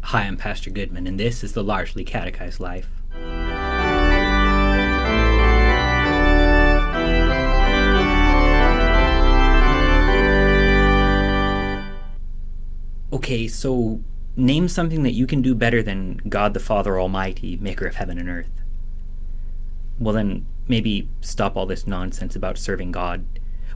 Hi, I'm Pastor Goodman, and this is the Largely Catechized Life. Okay, so name something that you can do better than God the Father Almighty, maker of heaven and earth. Well, then maybe stop all this nonsense about serving God.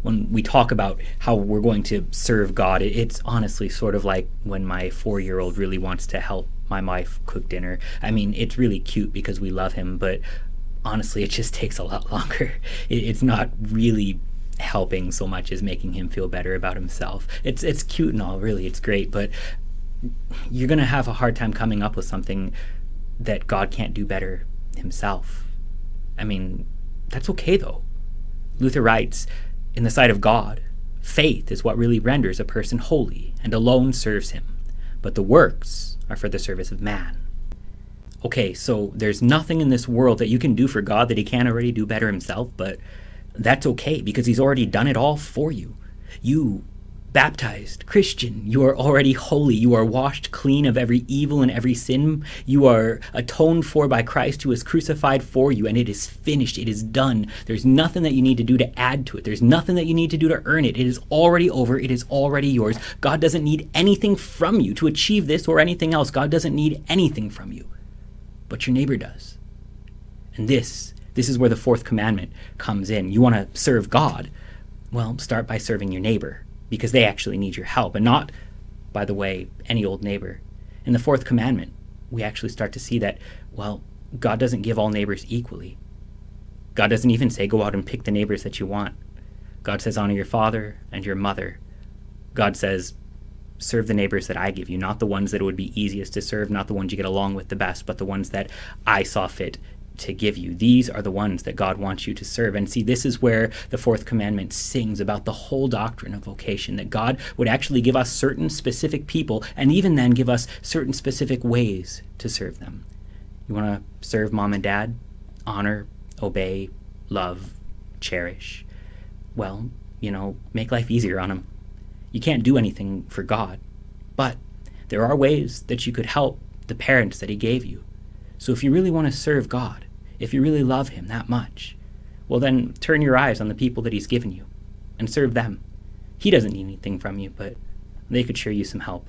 When we talk about how we're going to serve God, it's honestly sort of like when my 4-year-old really wants to help my wife cook dinner. I mean, it's really cute because we love him, but honestly, it just takes a lot longer. It's not really helping so much as making him feel better about himself. It's cute and all, really, it's great, but you're going to have a hard time coming up with something that God can't do better himself. I mean, that's okay, though. Luther writes, "In the sight of God, faith is what really renders a person holy and alone serves him, but the works are for the service of man." Okay, so there's nothing in this world that you can do for God that he can't already do better himself, but that's okay because he's already done it all for you. You, baptized Christian, you are already holy. You are washed clean of every evil and every sin. You are atoned for by Christ, who is crucified for you, and it is finished. It is done. There's nothing that you need to do to add to it. There's nothing that you need to do to earn it. It is already over. It is already yours. God doesn't need anything from you to achieve this or anything else. God doesn't need anything from you, but your neighbor does. And this is where the fourth commandment comes in. You want to serve God? Well, start by serving your neighbor, because they actually need your help, and not, by the way, any old neighbor. In the fourth commandment, we actually start to see that, well, God doesn't give all neighbors equally. God doesn't even say go out and pick the neighbors that you want. God says honor your father and your mother. God says serve the neighbors that I give you, not the ones that it would be easiest to serve, not the ones you get along with the best, but the ones that I saw fit to give you. These are the ones that God wants you to serve. And see, this is where the fourth commandment sings about the whole doctrine of vocation, that God would actually give us certain specific people, and even then give us certain specific ways to serve them. You want to serve mom and dad? Honor, obey, love, cherish. Well, make life easier on them. You can't do anything for God, but there are ways that you could help the parents that he gave you. So if you really want to serve God, if you really love him that much, well then turn your eyes on the people that he's given you and serve them. He doesn't need anything from you, but they could sure use some help.